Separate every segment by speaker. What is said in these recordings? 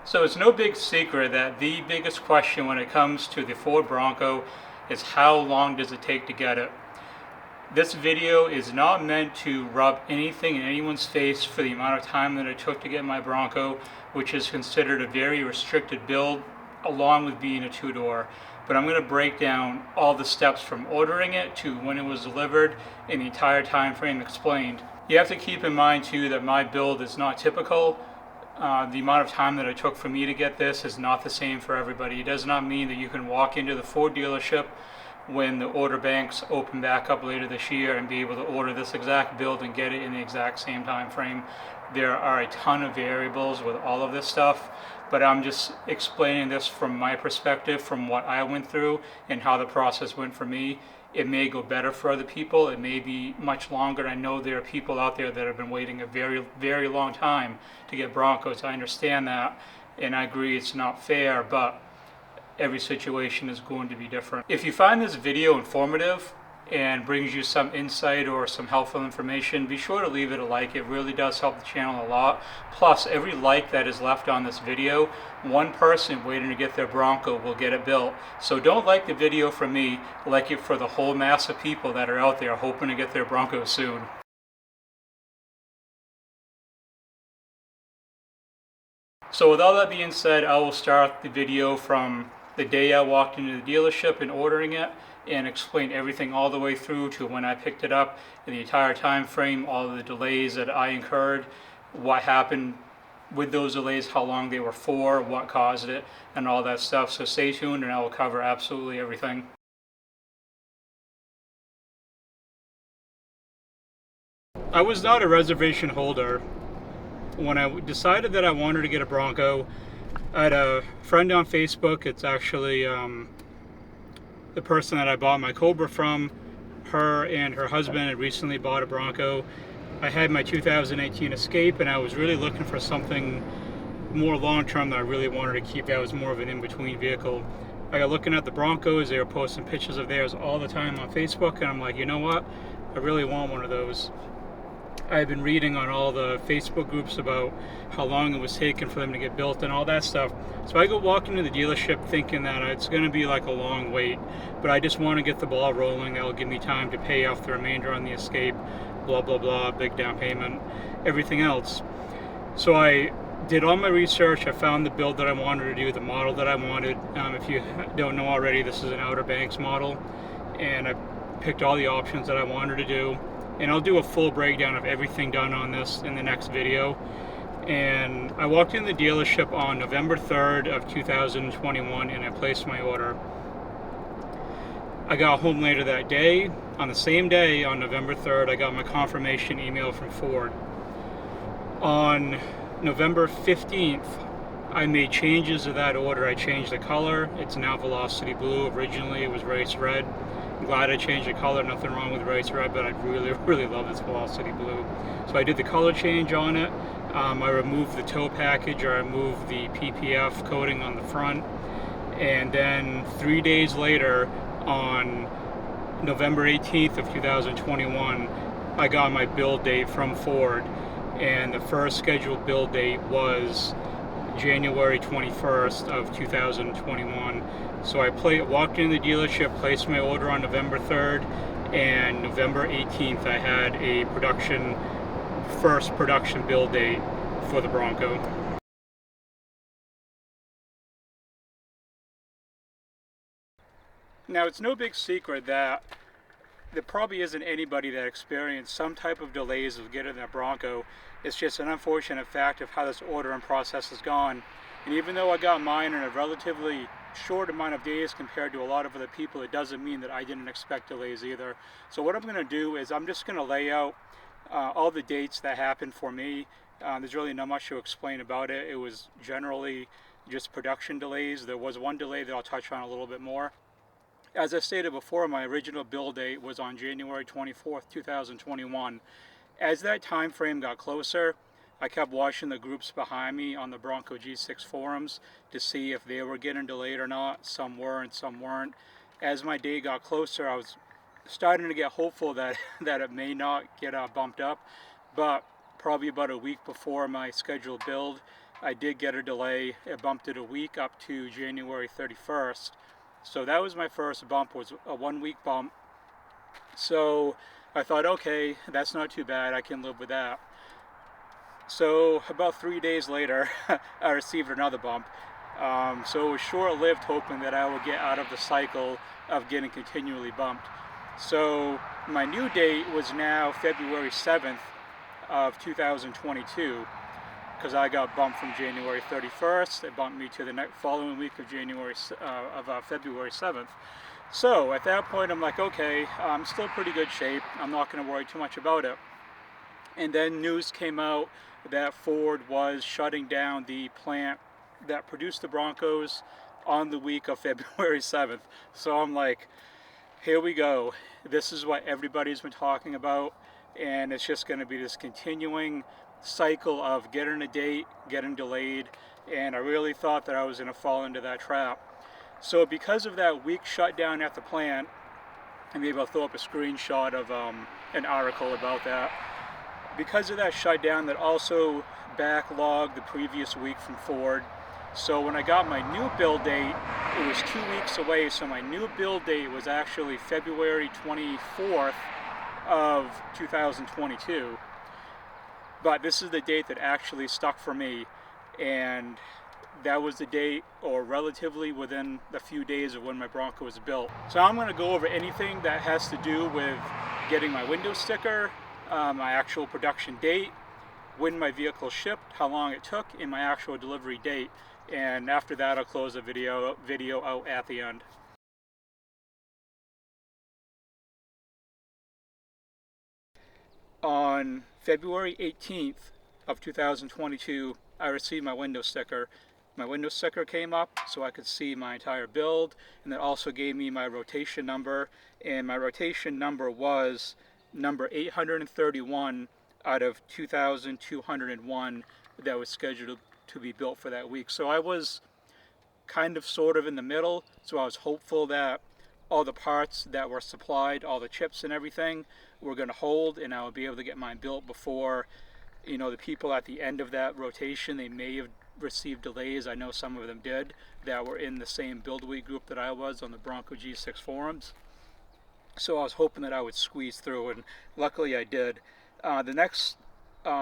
Speaker 1: So it's no big secret that the biggest question when it comes to the Ford Bronco is how long does it take to get it? This video is not meant to rub anything in anyone's face for the amount of time that it took to get my Bronco, which is considered a very restricted build along with being a two-door. But I'm going to break down all the steps from ordering it to when it was delivered and the entire time frame explained. You have to keep in mind too that my build is not typical. The amount of time that it took for me to get this is not the same for everybody. It does not mean that you can walk into the Ford dealership when the order banks open back up later this year and be able to order this exact build and get it in the exact same time frame. There are a ton of variables with all of this stuff, but I'm just explaining this from my perspective, from what I went through and how the process went for me. It may go better for other people. It may be much longer. I know there are people out there that have been waiting a very, very long time to get Broncos. I understand that, and I agree it's not fair, but every situation is going to be different. If you find this video informative and brings you some insight or some helpful information, be sure to leave it a like. It really does help the channel a lot. Plus, every like that is left on this video, one person waiting to get their Bronco will get it built. So don't like the video for me, like it for the whole mass of people that are out there hoping to get their Bronco soon. So with all that being said, I will start the video from the day I walked into the dealership and ordering it, and explain everything all the way through to when I picked it up, in the entire time frame, all of the delays that I incurred, what happened with those delays, how long they were for, what caused it, and all that stuff. So stay tuned and I will cover absolutely everything. I was not a reservation holder. When I decided that I wanted to get a Bronco, I had a friend on Facebook. It's actually the person that I bought my Cobra from. Her and her husband had recently bought a Bronco. I had my 2018 Escape, and I was really looking for something more long-term that I really wanted to keep. That was more of an in-between vehicle. I got looking at the Broncos. They were posting pictures of theirs all the time on Facebook, and I'm like, you know what? I really want one of those. I've been reading on all the Facebook groups about how long it was taking for them to get built and all that stuff. So I go walk into the dealership thinking that it's going to be like a long wait, but I just want to get the ball rolling. That'll give me time to pay off the remainder on the Escape, blah, blah, blah, big down payment, everything else. So I did all my research. I found the build that I wanted to do, the model that I wanted. If you don't know already, this is an Outer Banks model, and I picked all the options that I wanted to do. And I'll do a full breakdown of everything done on this in the next video. And I walked in the dealership on November 3rd of 2021 and I placed my order. I got home later that day. On the same day, on November 3rd, I got my confirmation email from Ford. On November 15th, I made changes to that order. I changed the color. It's now Velocity Blue. Originally it was Race Red. I'm glad I changed the color. Nothing wrong with Race Red, but I really, really love this Velocity Blue. So I did the color change on it. I removed the tow package, or I removed the PPF coating on the front. And then 3 days later, on November 18th of 2021, I got my build date from Ford. And the first scheduled build date was January 21st of 2021. So I walked into the dealership, placed my order on November 3rd, and November 18th I had a first production build date for the Bronco. Now, it's no big secret that there probably isn't anybody that experienced some type of delays of getting that Bronco. It's just an unfortunate fact of how this ordering process has gone. And even though I got mine in a relatively short amount of days compared to a lot of other people, it doesn't mean that I didn't expect delays either. So what I'm going to do is I'm just going to lay out all the dates that happened for me. There's really not much to explain about it. It was generally just production delays. There was one delay that I'll touch on a little bit more. As I stated before, my original build date was on January 24th, 2021. As that time frame got closer, I kept watching the groups behind me on the Bronco G6 forums to see if they were getting delayed or not. Some were and some weren't. As my day got closer, I was starting to get hopeful that it may not get bumped up, but probably about a week before my scheduled build, I did get a delay. It bumped it a week up to January 31st. So that was my first bump, was a 1 week bump. So I thought, okay, that's not too bad. I can live with that. So about 3 days later, I received another bump. So it was short-lived, hoping that I would get out of the cycle of getting continually bumped. So my new date was now February 7th of 2022, because I got bumped from January 31st. It bumped me to the following week of February 7th. So at that point, I'm like, okay, I'm still pretty good shape. I'm not going to worry too much about it. And then news came out that Ford was shutting down the plant that produced the Broncos on the week of February 7th. So I'm like, here we go. This is what everybody's been talking about, and it's just going to be this continuing cycle of getting a date, getting delayed, and I really thought that I was going to fall into that trap. So because of that week shutdown at the plant, and maybe I'll throw up a screenshot of an article about that. Because of that shutdown, that also backlogged the previous week from Ford. So when I got my new build date, it was 2 weeks away. So my new build date was actually February 24th of 2022. But this is the date that actually stuck for me. And that was the date, or relatively within a few days of when my Bronco was built. So I'm going to go over anything that has to do with getting my window sticker, my actual production date, when my vehicle shipped, how long it took, and my actual delivery date. And after that, I'll close the video out at the end. On February 18th of 2022, I received my window sticker. My window sticker came up so I could see my entire build, and it also gave me my rotation number, and my rotation number was number 831 out of 2,201 that was scheduled to be built for that week. So I was kind of sort of in the middle, so I was hopeful that all the parts that were supplied, all the chips and everything, were going to hold, and I would be able to get mine built before, you know, the people at the end of that rotation. They may have received delays. I know some of them did, that were in the same build week group that I was on the Bronco G6 forums. So I was hoping that I would squeeze through, and luckily I did. The next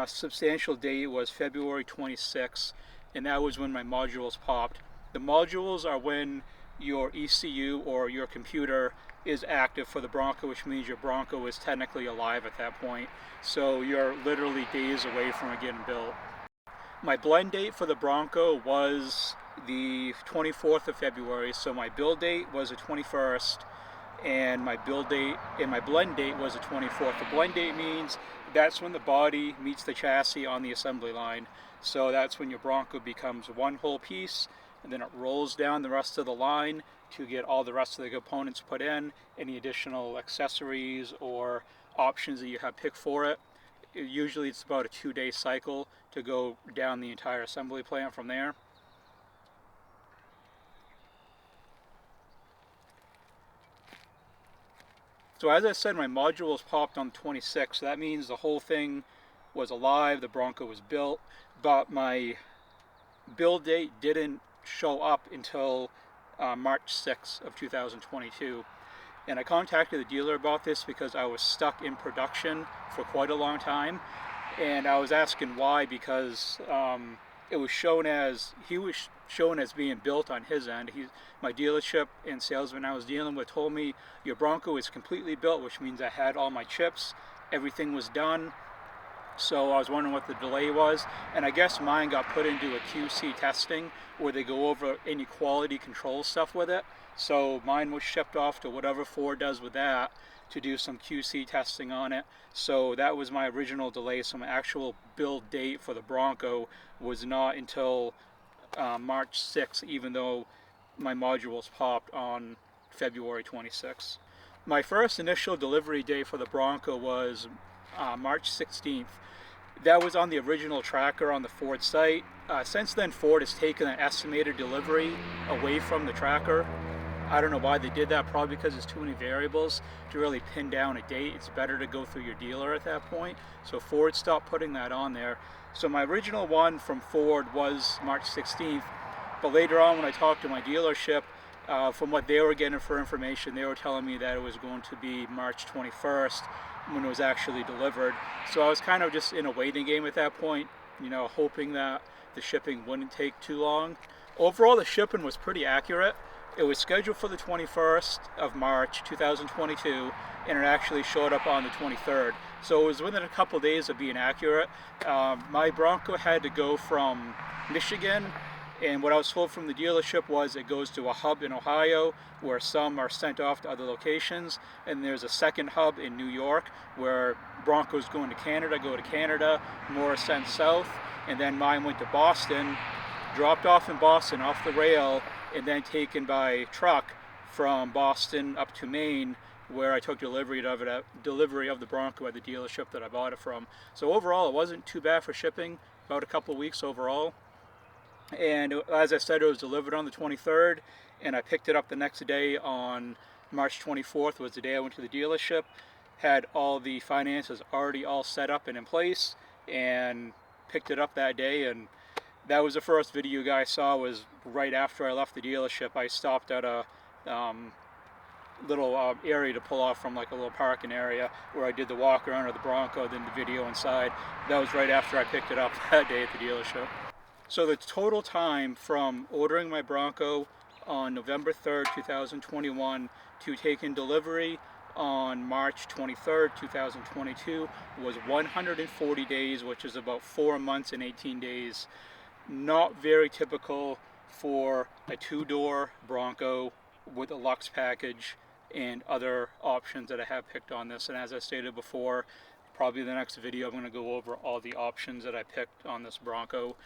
Speaker 1: substantial date was February 26th, and that was when my modules popped. The modules are when your ECU or your computer is active for the Bronco, which means your Bronco is technically alive at that point. So you're literally days away from it getting built. My blend date for the Bronco was the 24th of February, so my build date was the 21st, and my build date and my blend date was the 24th. The blend date means that's when the body meets the chassis on the assembly line. So that's when your Bronco becomes one whole piece, and then it rolls down the rest of the line to get all the rest of the components put in, any additional accessories or options that you have picked for it. Usually it's about a 2-day cycle to go down the entire assembly plant from there. So as I said, my modules popped on the 26th, so that means the whole thing was alive, the Bronco was built, but my build date didn't show up until March 6th of 2022. And I contacted the dealer about this because I was stuck in production for quite a long time, and I was asking why, because it was shown as, he was shown as being built on his end. My dealership and salesman I was dealing with told me, your Bronco is completely built, which means I had all my chips, everything was done. So I was wondering what the delay was, and I guess mine got put into a QC testing where they go over any quality control stuff with it. So mine was shipped off to whatever Ford does with that to do some QC testing on it. So that was my original delay. So my actual build date for the Bronco was not until March 6th, even though my modules popped on February 26th. My first initial delivery date for the Bronco was March 16th. That was on the original tracker on the Ford site. Since then, Ford has taken an estimated delivery away from the tracker. I don't know why they did that, probably because there's too many variables to really pin down a date. It's better to go through your dealer at that point. So Ford stopped putting that on there. So my original one from Ford was March 16th, but later on when I talked to my dealership, from what they were getting for information, they were telling me that it was going to be March 21st when it was actually delivered. So I was kind of just in a waiting game at that point, you know, hoping that the shipping wouldn't take too long. Overall, the shipping was pretty accurate. It was scheduled for the 21st of March 2022, and it actually showed up on the 23rd. So it was within a couple days of being accurate. My Bronco had to go from Michigan, and what I was told from the dealership was it goes to a hub in Ohio where some are sent off to other locations, and there's a second hub in New York where Broncos going to Canada, go to Canada, more are sent south, and then mine went to Boston, dropped off in Boston off the rail, and then taken by truck from Boston up to Maine, where I took delivery of the Bronco at the dealership that I bought it from. So overall, it wasn't too bad for shipping, about a couple of weeks overall. And as I said, it was delivered on the 23rd, and I picked it up the next day on March 24th was the day I went to the dealership, had all the finances already all set up and in place, and picked it up that day. And that was the first video you guys saw, was right after I left the dealership. I stopped at a little area to pull off from, like a little parking area, where I did the walk around of the Bronco, then the video inside. That was right after I picked it up that day at the dealership. So the total time from ordering my Bronco on November 3rd, 2021 to taking delivery on March 23rd, 2022 was 140 days, which is about 4 months and 18 days. Not very typical for a two-door Bronco with a Lux package and other options that I have picked on this. And as I stated before, probably the next video I'm going to go over all the options that I picked on this Bronco.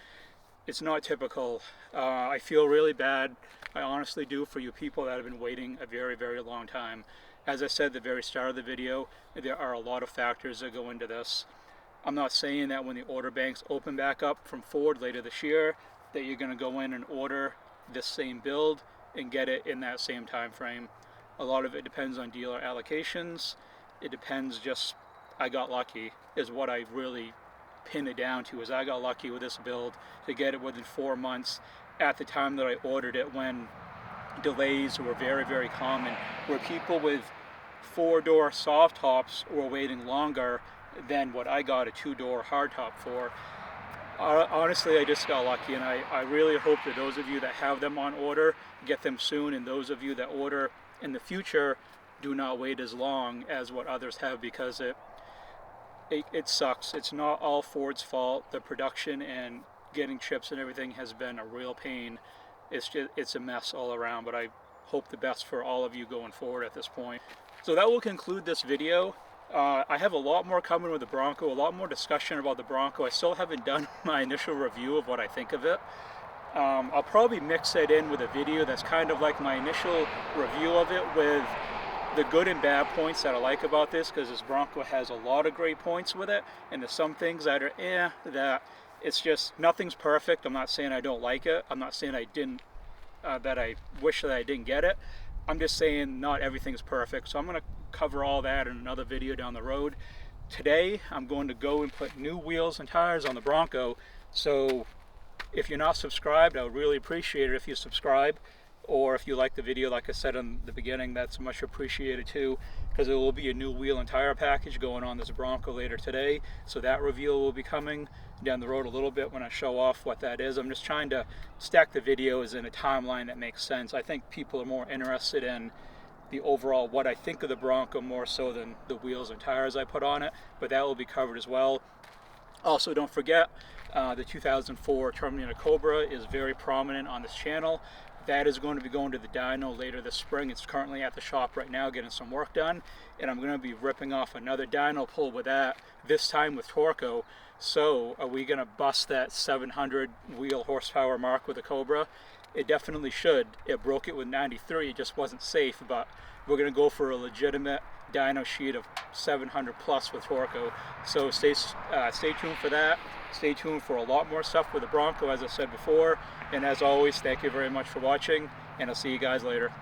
Speaker 1: It's not typical. I feel really bad. I honestly do, for you people that have been waiting a very, very long time. As I said at the very start of the video, there are a lot of factors that go into this. I'm not saying that when the order banks open back up from Ford later this year, that you're going to go in and order this same build and get it in that same time frame. A lot of it depends on dealer allocations. It depends, just, I got lucky, is what I really pin it down to, is I got lucky with this build to get it within 4 months at the time that I ordered it, when delays were very, very common, where people with 4-door soft tops were waiting longer than what I got a 2-door hardtop for. Honestly, I just got lucky, and I really hope that those of you that have them on order get them soon, and those of you that order in the future do not wait as long as what others have, because it sucks. It's not all Ford's fault. The production and getting chips and everything has been a real pain. It's a mess all around, but I hope the best for all of you going forward at this point. So that will conclude this video. I have a lot more coming with the Bronco, a lot more discussion about the Bronco. I still haven't done my initial review of what I think of it. I'll probably mix it in with a video that's kind of like my initial review of it, with the good and bad points that I like about this, because this Bronco has a lot of great points with it, and there's some things that are that it's just, nothing's perfect. I'm not saying I don't like it. I'm not saying I didn't, that I wish that I didn't get it. I'm just saying not everything's perfect. So I'm going to cover all that in another video down the road. Today, I'm going to go and put new wheels and tires on the Bronco. So if you're not subscribed, I would really appreciate it if you subscribe. Or if you like the video, like I said in the beginning, that's much appreciated too, because there will be a new wheel and tire package going on this Bronco later today. So that reveal will be coming down the road a little bit when I show off what that is. I'm just trying to stack the videos in a timeline that makes sense. I think people are more interested in the overall what I think of the Bronco more so than the wheels and tires I put on it, but that will be covered as well. Also, don't forget, the 2004 Terminator Cobra is very prominent on this channel. That is going to be going to the dyno later this spring. It's currently at the shop right now getting some work done, and I'm going to be ripping off another dyno pull with that, this time with Torco. So are we going to bust that 700 wheel horsepower mark with the Cobra? It definitely should. It broke it with 93, it just wasn't safe, but we're going to go for a legitimate dyno sheet of 700 plus with Torco. So stay tuned for that. Stay tuned for a lot more stuff with the Bronco, as I said before. And as always, thank you very much for watching, and I'll see you guys later.